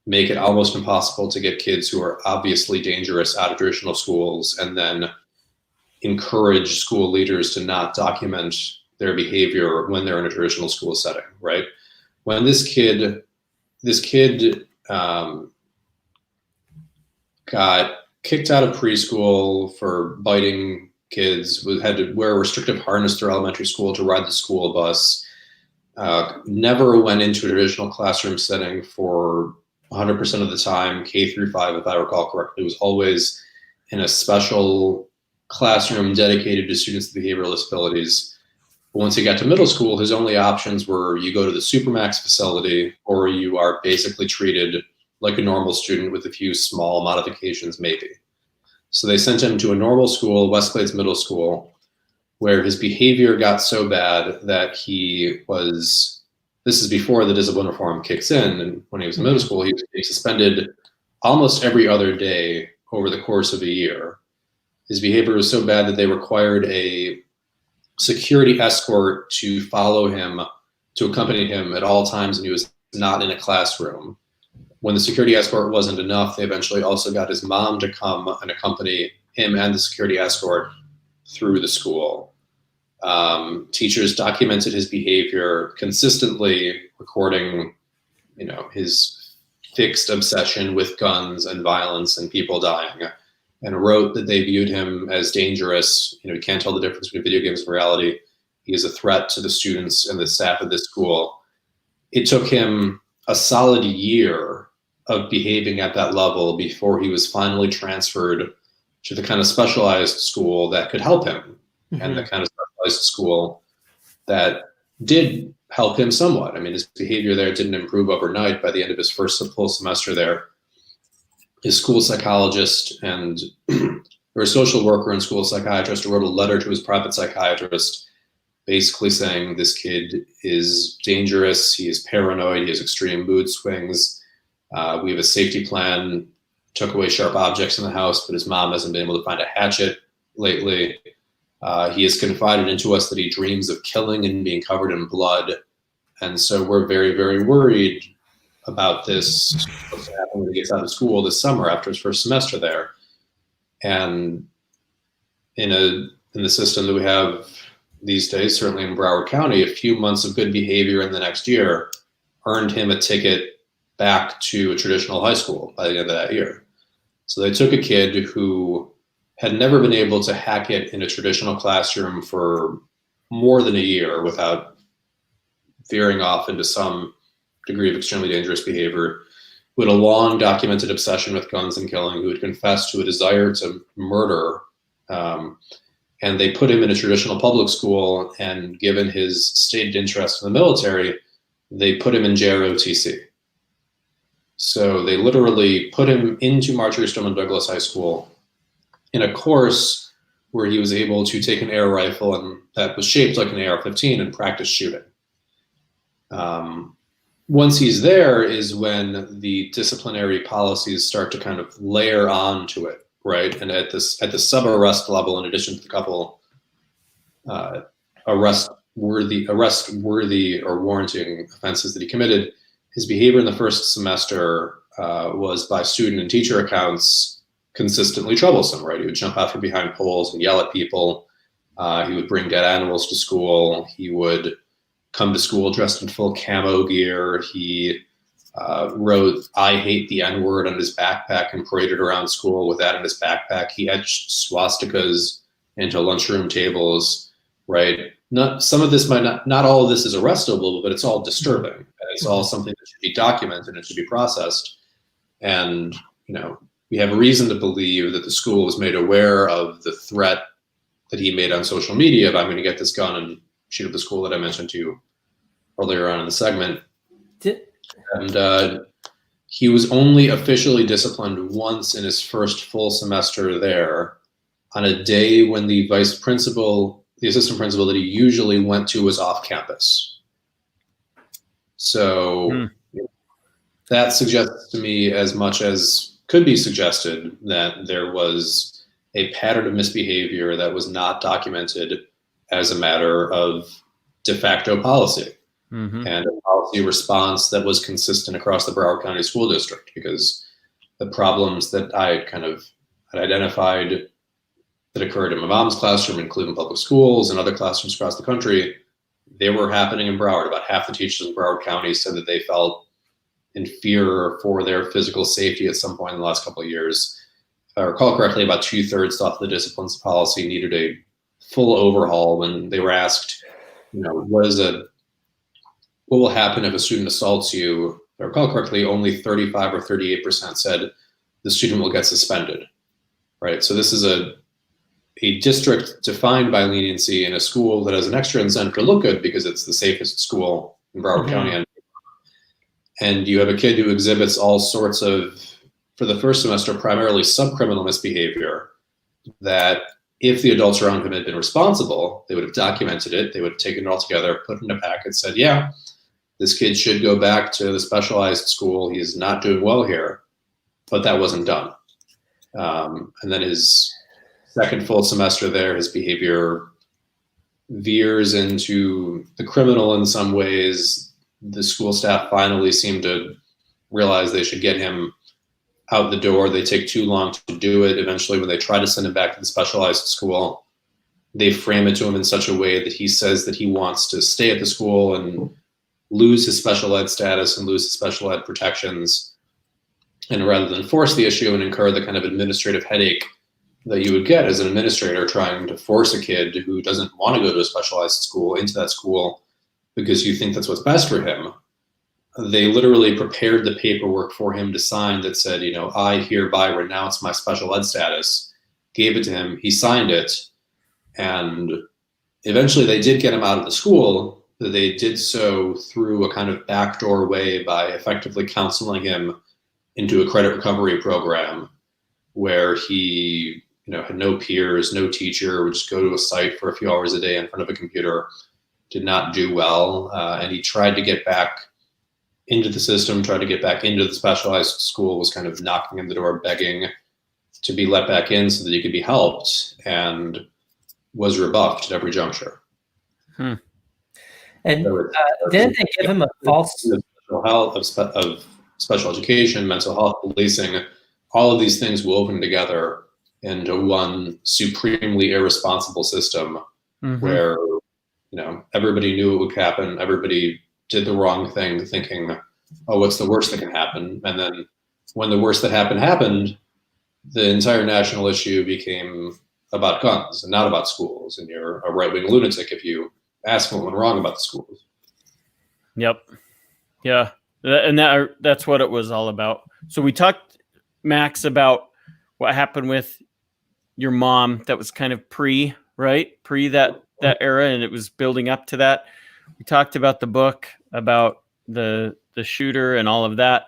S3: make it almost impossible to get kids who are obviously dangerous out of traditional schools and then encourage school leaders to not document their behavior when they're in a traditional school setting, right? When this kid got kicked out of preschool for biting kids, had to wear a restrictive harness through elementary school to ride the school bus, never went into a traditional classroom setting for 100% of the time, K through 5, if I recall correctly. It was always in a special classroom dedicated to students with behavioral disabilities. But once he got to middle school, his only options were you go to the Supermax facility or you are basically treated like a normal student with a few small modifications, maybe. So they sent him to a normal school, Westglades Middle School, where his behavior got so bad that he was, this is before the discipline reform kicks in, and when he was in middle school, he was being suspended almost every other day over the course of a year. His behavior was so bad that they required a security escort to follow him, to accompany him at all times when he was not in a classroom. When the security escort wasn't enough, they eventually also got his mom to come and accompany him and the security escort through the school. Teachers documented his behavior consistently, recording, his fixed obsession with guns and violence and people dying, and wrote that they viewed him as dangerous. You can't tell the difference between video games and reality. He is a threat to the students and the staff of this school. It took him a solid year of behaving at that level before he was finally transferred to the kind of specialized school that could help him, and the kind of specialized school that did help him somewhat. I mean, his behavior there didn't improve overnight. By the end of his first full semester there, his school psychologist and or a social worker and school psychiatrist wrote a letter to his private psychiatrist basically saying this kid is dangerous, he is paranoid, he has extreme mood swings. We have a safety plan, took away sharp objects in the house, but his mom hasn't been able to find a hatchet lately. He has confided into us that he dreams of killing and being covered in blood. And so we're very, very worried about this, what's going to happen when he gets out of school this summer after his first semester there. And in the system that we have these days, certainly in Broward County, a few months of good behavior in the next year earned him a ticket back to a traditional high school by the end of that year. So they took a kid who had never been able to hack it in a traditional classroom for more than a year without veering off into some degree of extremely dangerous behavior, who had a long documented obsession with guns and killing, who had confessed to a desire to murder. And they put him in a traditional public school, and given his stated interest in the military, they put him in JROTC. So they literally put him into Marjory Stoneman Douglas High School in a course where he was able to take an air rifle and that was shaped like an AR-15 and practice shooting. Once he's there is when the disciplinary policies start to kind of layer onto it, right? And at the sub-arrest level, in addition to the couple arrest-worthy or warranting offenses that he committed, his behavior in the first semester was, by student and teacher accounts, consistently troublesome, right? He would jump out from behind poles and yell at people. He would bring dead animals to school. He would come to school dressed in full camo gear. He wrote "I hate the N-word" on his backpack and paraded around school with that in his backpack. He etched swastikas into lunchroom tables, right? Some of this not all of this is arrestable, but it's all disturbing. And it's all something that should be documented and should be processed. And, we have reason to believe that the school was made aware of the threat that he made on social media of, I'm going to get this gun and shoot up the school that I mentioned to you earlier on in the segment. And he was only officially disciplined once in his first full semester there, on a day when the vice principal, the assistant principal that he usually went to, was off campus. So that suggests to me, as much as could be suggested, that there was a pattern of misbehavior that was not documented as a matter of de facto policy, and a policy response that was consistent across the Broward County School District, because the problems that I kind of had identified that occurred in my mom's classroom in Cleveland Public Schools and other classrooms across the country, they were happening in Broward. About half the teachers in Broward County said that they felt in fear for their physical safety at some point in the last couple of years. I recall correctly, about 2/3 thought the disciplines policy needed a full overhaul when they were asked, what will happen if a student assaults you? If I recall correctly, only 35 or 38% said the student will get suspended, right? So this is a district defined by leniency in a school that has an extra incentive to look good because it's the safest school in Broward County. And you have a kid who exhibits all sorts of, for the first semester, primarily subcriminal misbehavior that if the adults around him had been responsible, they would have documented it. They would have taken it all together, put it in a packet, said, yeah, this kid should go back to the specialized school. He's not doing well here. But that wasn't done. And then his second full semester there, his behavior veers into the criminal in some ways. The school staff finally seem to realize they should get him out the door. They take too long to do it. Eventually, when they try to send him back to the specialized school, they frame it to him in such a way that he says that he wants to stay at the school and lose his special ed status and lose his special ed protections. And rather than force the issue and incur the kind of administrative headache that you would get as an administrator trying to force a kid who doesn't want to go to a specialized school into that school because you think that's what's best for him, they literally prepared the paperwork for him to sign that said, I hereby renounce my special ed status, gave it to him, he signed it, and eventually they did get him out of the school. They did so through a kind of backdoor way by effectively counseling him into a credit recovery program where he had no peers, no teacher, would just go to a site for a few hours a day in front of a computer, did not do well, and he tried to get back into the system, tried to get back into the specialized school, was kind of knocking on the door, begging to be let back in so that he could be helped, and was rebuffed at every juncture.
S2: And didn't they give him a false
S3: health of special education, mental health, policing, all of these things woven together into one supremely irresponsible system where, everybody knew it would happen. Everybody did the wrong thing thinking, oh, what's the worst that can happen? And then when the worst that happened, the entire national issue became about guns and not about schools. And you're a right-wing lunatic if you ask what went wrong about the schools.
S1: Yep. Yeah. And that's what it was all about. So we talked, Max, about what happened with your mom. That was kind of pre that era, and it was building up to that. We talked about the book, about the shooter and all of that.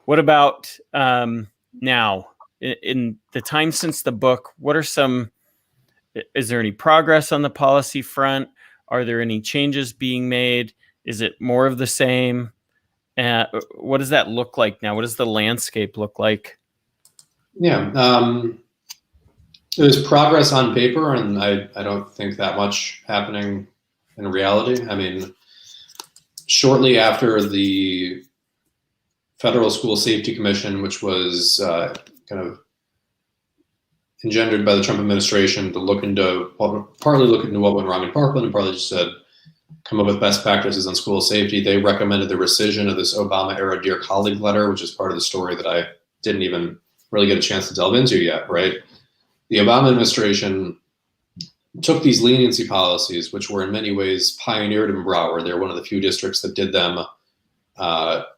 S1: What about now? In the time since the book, is there any progress on the policy front? Are there any changes being made? Is it more of the same? What does that look like now? What does the landscape look like?
S3: Yeah, there's progress on paper, and I don't think that much happening in reality. I mean, shortly after the Federal School Safety Commission, which was kind of engendered by the Trump administration to partly look into what went wrong in Parkland and partly just said, come up with best practices on school safety. They recommended the rescission of this Obama-era Dear Colleague letter, which is part of the story that I didn't even really get a chance to delve into yet, right? The Obama administration took these leniency policies, which were in many ways pioneered in Broward. They're one of the few districts that did them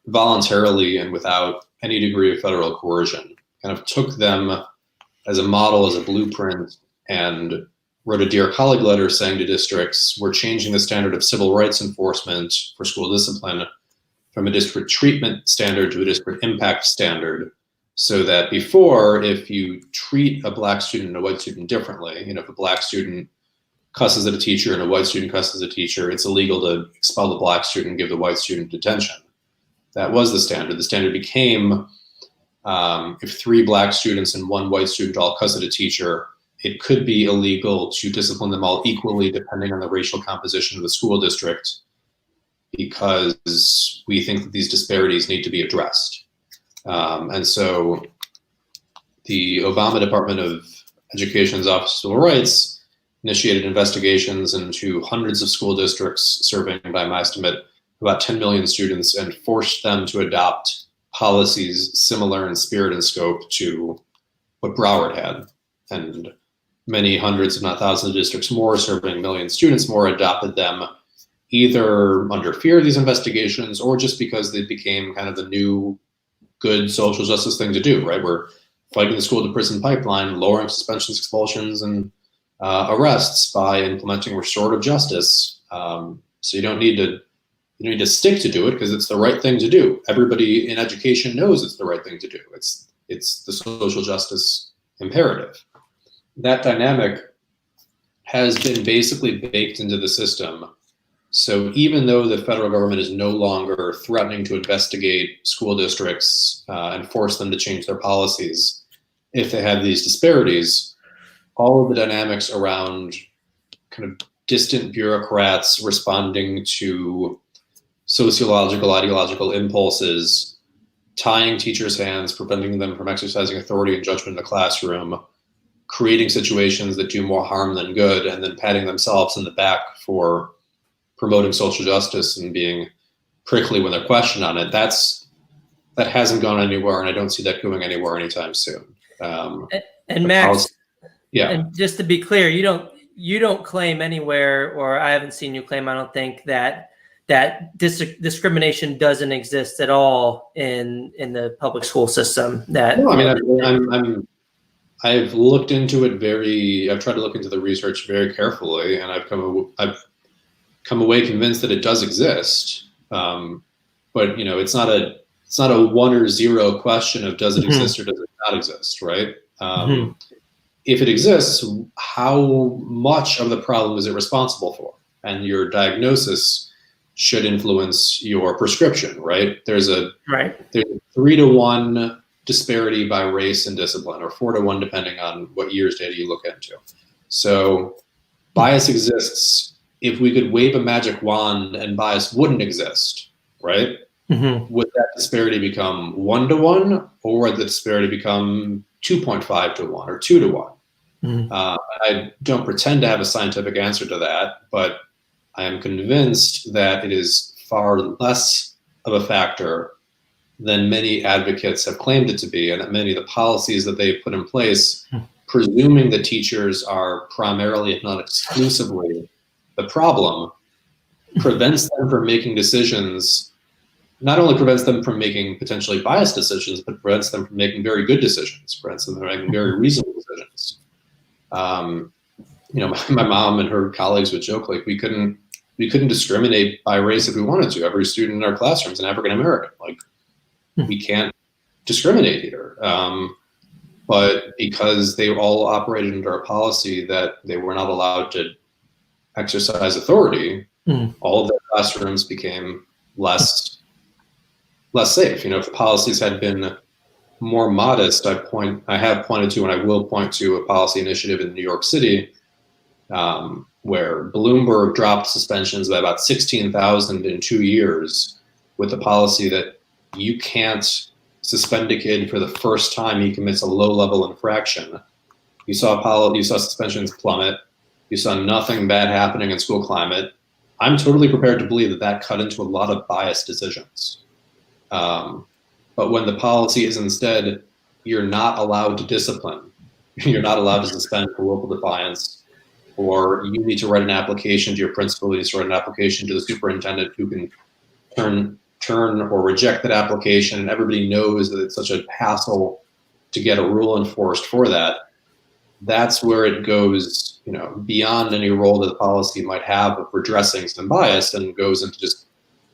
S3: voluntarily and without any degree of federal coercion, kind of took them as a model, as a blueprint, and wrote a Dear Colleague letter saying to districts, we're changing the standard of civil rights enforcement for school discipline from a disparate treatment standard to a disparate impact standard, so that before, if you treat a black student and a white student differently, if a black student cusses at a teacher and a white student cusses at a teacher, it's illegal to expel the black student and give the white student detention. That was the standard. The standard became if 3 black students and 1 white student all cuss at a teacher, it could be illegal to discipline them all equally depending on the racial composition of the school district, because we think that these disparities need to be addressed. And so the Obama Department of Education's Office of Civil Rights initiated investigations into hundreds of school districts serving, by my estimate, about 10 million students, and forced them to adopt policies similar in spirit and scope to what Broward had, and many hundreds, if not thousands of districts more, serving millions of students more, adopted them either under fear of these investigations or just because they became kind of the new good social justice thing to do, right? We're fighting the school to prison pipeline, lowering suspensions, expulsions, and arrests by implementing restorative justice. So you don't need to stick to do it because it's the right thing to do. Everybody in education knows it's the right thing to do. It's the social justice imperative. That dynamic has been basically baked into the system. So even though the federal government is no longer threatening to investigate school districts and force them to change their policies if they have these disparities, all of the dynamics around kind of distant bureaucrats responding to sociological, ideological impulses, tying teachers' hands, preventing them from exercising authority and judgment in the classroom, creating situations that do more harm than good, and then patting themselves in the back for promoting social justice and being prickly when they're questioned on it. That hasn't gone anywhere, and I don't see that going anywhere anytime soon.
S2: And Max,
S3: yeah.
S2: And just to be clear, you don't claim anywhere, or I haven't seen you claim, I don't think, that discrimination doesn't exist at all in the public school system.
S3: No, I mean, I've looked into it I've tried to look into the research very carefully, and I've come away convinced that it does exist. But it's not a 1 or 0 question of does it exist or does it not exist, right? If it exists, how much of the problem is it responsible for? And your diagnosis should influence your prescription, right? There's a 3-to-1 disparity by race and discipline, or 4-to-1 depending on what year's data you look into. So bias exists. If we could wave a magic wand and bias wouldn't exist, right? Would that disparity become 1-to-1, or would the disparity become 2.5-to-1 or 2-to-1? I don't pretend to have a scientific answer to that, but I am convinced that it is far less of a factor than many advocates have claimed it to be, and that many of the policies that they've put in place, presuming that teachers are primarily, if not exclusively, the problem, prevents them from making decisions, not only prevents them from making potentially biased decisions, but prevents them from making very good decisions, prevents them from making very reasonable decisions. My mom and her colleagues would joke, like, we couldn't discriminate by race if we wanted to. Every student in our classroom is an African American. Like, we can't discriminate here. But because they all operated under a policy that they were not allowed to exercise authority, all of their classrooms became less safe. If the policies had been more modest, I have pointed to, and I will point to, a policy initiative in New York City where Bloomberg dropped suspensions by about 16,000 in 2 years with the policy that you can't suspend a kid for the first time he commits a low-level infraction. You saw suspensions plummet. You saw nothing bad happening in school climate. I'm totally prepared to believe that cut into a lot of biased decisions. But when the policy is instead, you're not allowed to discipline, you're not allowed to suspend for willful defiance, or you need to write an application to your principal, you need to write an application to the superintendent who can turn or reject that application, and everybody knows that it's such a hassle to get a rule enforced for that. That's where it goes, beyond any role that the policy might have of redressing some bias, and goes into just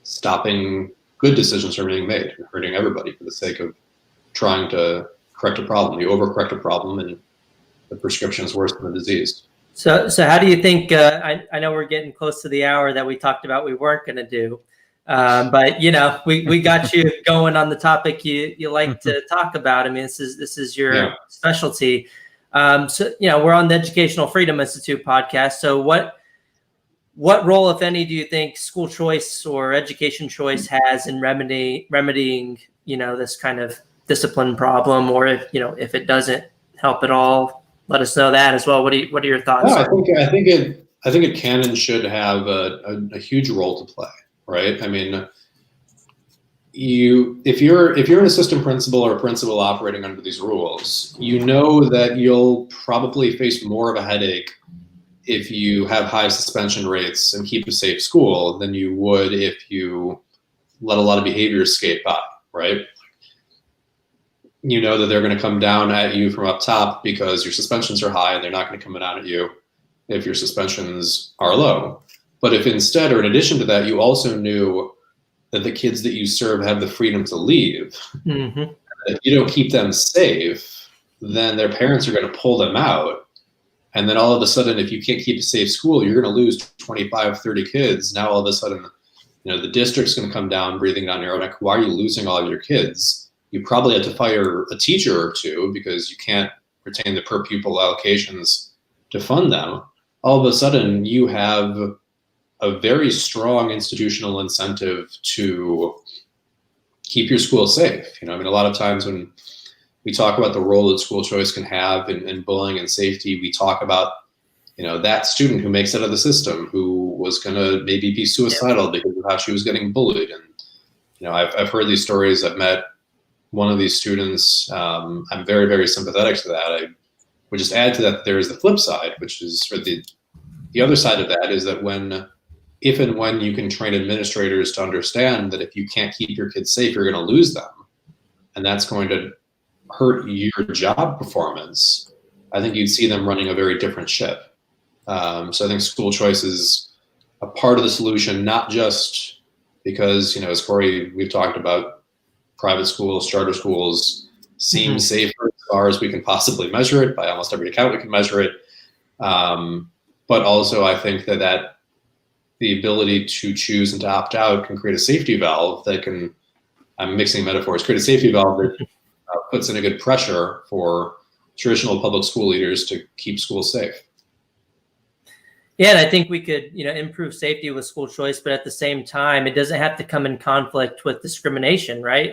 S3: stopping good decisions from being made and hurting everybody for the sake of trying to correct a problem. You overcorrect a problem, and the prescription is worse than the disease.
S2: So how do you think? I know we're getting close to the hour that we talked about we weren't going to do, but we got you going on the topic you like to talk about. I mean, this is your specialty. So we're on the Educational Freedom Institute podcast. So what role, if any, do you think school choice or education choice has in remedying this kind of discipline problem, or if it doesn't help at all? Let us know that as well. What are your thoughts?
S3: I think it can and should have a huge role to play, right? I mean, if you're an assistant principal or a principal operating under these rules, you know that you'll probably face more of a headache if you have high suspension rates and keep a safe school than you would if you let a lot of behaviors skate by, right? You know that they're going to come down at you from up top because your suspensions are high, and they're not going to come down at you if your suspensions are low. But if instead, or in addition to that, you also knew that the kids that you serve have the freedom to leave, if you don't keep them safe, then their parents are going to pull them out. And then all of a sudden, if you can't keep a safe school, you're going to lose 25, 30 kids. Now all of a sudden, the district's going to come down, breathing down your neck. Why are you losing all of your kids? You probably had to fire a teacher or two because you can't retain the per pupil allocations to fund them. All of a sudden, you have a very strong institutional incentive to keep your school safe. A lot of times when we talk about the role that school choice can have in bullying and safety, we talk about, that student who makes it out of the system, who was going to maybe be suicidal because of how she was getting bullied. And, I've heard these stories. I've met one of these students. I'm very, very sympathetic to that. I would just add to that, there is the flip side, which is, or the other side of that is that if and when you can train administrators to understand that if you can't keep your kids safe, you're going to lose them, and that's going to hurt your job performance, I think you'd see them running a very different ship. So I think school choice is a part of the solution, not just because, as Corey, we've talked about, private schools, charter schools seem safer as far as we can possibly measure it. By almost every account we can measure it. But also I think that the ability to choose and to opt out can create a safety valve that can, I'm mixing metaphors, create a safety valve that puts in a good pressure for traditional public school leaders to keep schools safe.
S2: Yeah, and I think we could, improve safety with school choice, but at the same time, it doesn't have to come in conflict with discrimination, right?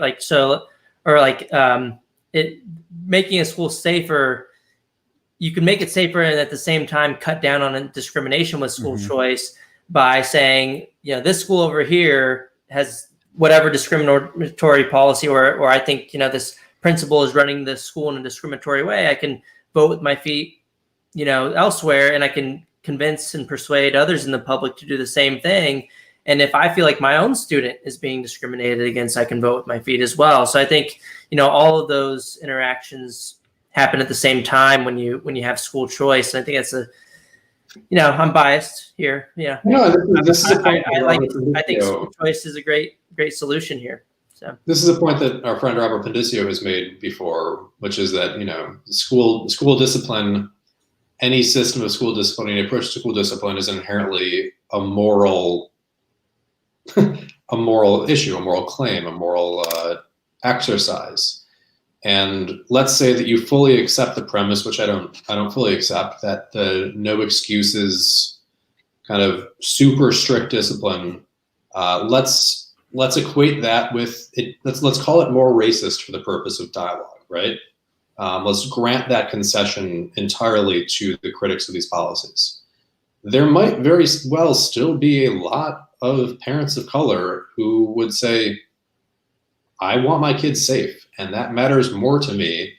S2: Making a school safer, you can make it safer and at the same time cut down on discrimination with school choice by saying, this school over here has whatever discriminatory policy, or I think, this principal is running the school in a discriminatory way. I can vote with my feet, elsewhere, and I can convince and persuade others in the public to do the same thing. And if I feel like my own student is being discriminated against, I can vote with my feet as well. So I think, all of those interactions happen at the same time when you have school choice. And I think that's I'm biased here. Yeah.
S3: No, this is a point
S2: I think school choice is a great solution here. So this
S3: is a point that our friend Robert Pendicio has made before, which is that, school discipline, any system of school discipline, any approach to school discipline is inherently a moral issue, a moral claim, a moral exercise. And let's say that you fully accept the premise, which I don't fully accept, that the no excuses kind of super strict discipline. Let's equate that with it. Let's call it more racist for the purpose of dialogue, right? Let's grant that concession entirely to the critics of these policies. There might very well still be a lot of parents of color who would say, I want my kids safe, and that matters more to me.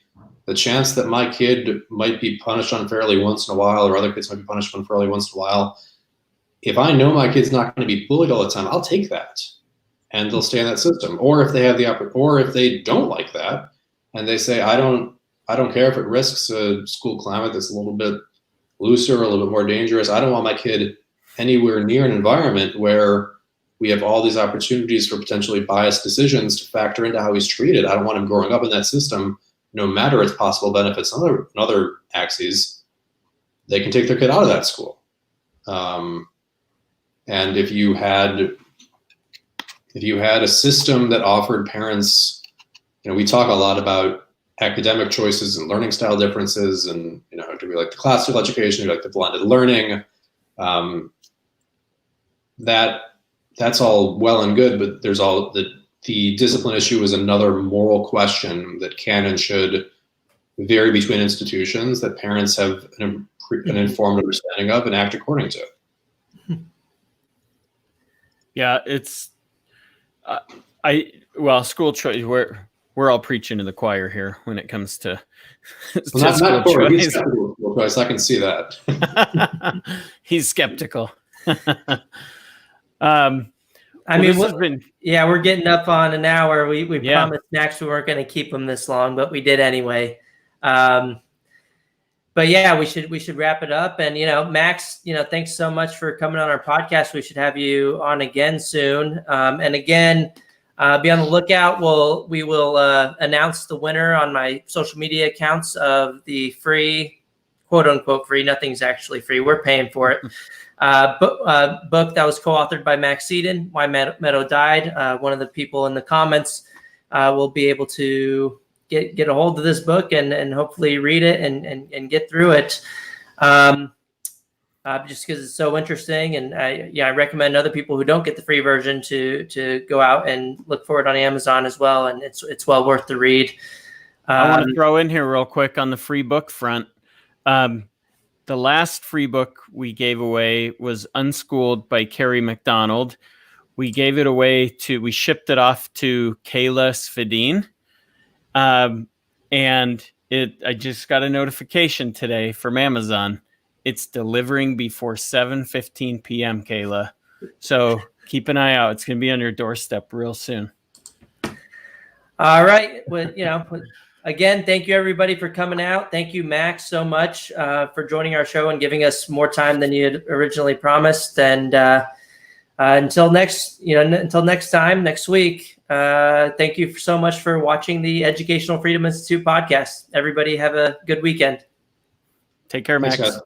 S3: The chance that my kid might be punished unfairly once in a while, or other kids might be punished unfairly once in a while, if I know my kid's not going to be bullied all the time, I'll take that, and they'll stay in that system. Or if they have or if they don't like that, and they say, I don't care if it risks a school climate that's a little bit looser, a little bit more dangerous. I don't want my kid anywhere near an environment where we have all these opportunities for potentially biased decisions to factor into how he's treated. I don't want him growing up in that system, no matter its possible benefits and other axes. They can take their kid out of that school. And if you had a system that offered parents, we talk a lot about academic choices and learning style differences, and do we like the classical education, do we like the blended learning? That's all well and good, but there's the discipline issue is another moral question that can and should vary between institutions that parents have an informed understanding of and act according to.
S1: Yeah, School choice. We're all preaching to the choir here when it comes to,
S3: not Corey. He's skeptical of school choice. I can see that.
S1: He's skeptical.
S2: We're getting up on an hour. We promised Max we weren't going to keep him this long, but we did anyway. But yeah, we should wrap it up. And, Max, thanks so much for coming on our podcast. We should have you on again soon. And again, be on the lookout. We will announce the winner on my social media accounts of the free, quote unquote free, nothing's actually free, we're paying for it, book that was co-authored by Max Seaton, Why Meadow Died. One of the people in the comments will be able to get a hold of this book and hopefully read it and get through it. Just because it's so interesting. And I recommend other people who don't get the free version to go out and look for it on Amazon as well. And it's well worth the read.
S1: I want to throw in here real quick on the free book front. The last free book we gave away was Unschooled by Carrie McDonald. We gave it away we shipped it off to Kayla Svedin. And I just got a notification today from Amazon. It's delivering before 7:15 p.m., Kayla. So keep an eye out. It's going to be on your doorstep real soon.
S2: All right. Well, again, thank you everybody for coming out. Thank you, Max, so much for joining our show and giving us more time than you had originally promised. And until next time, next week, thank you so much for watching the Educational Freedom Institute podcast. Everybody have a good weekend.
S1: Take care, Max.
S3: Thanks, guys.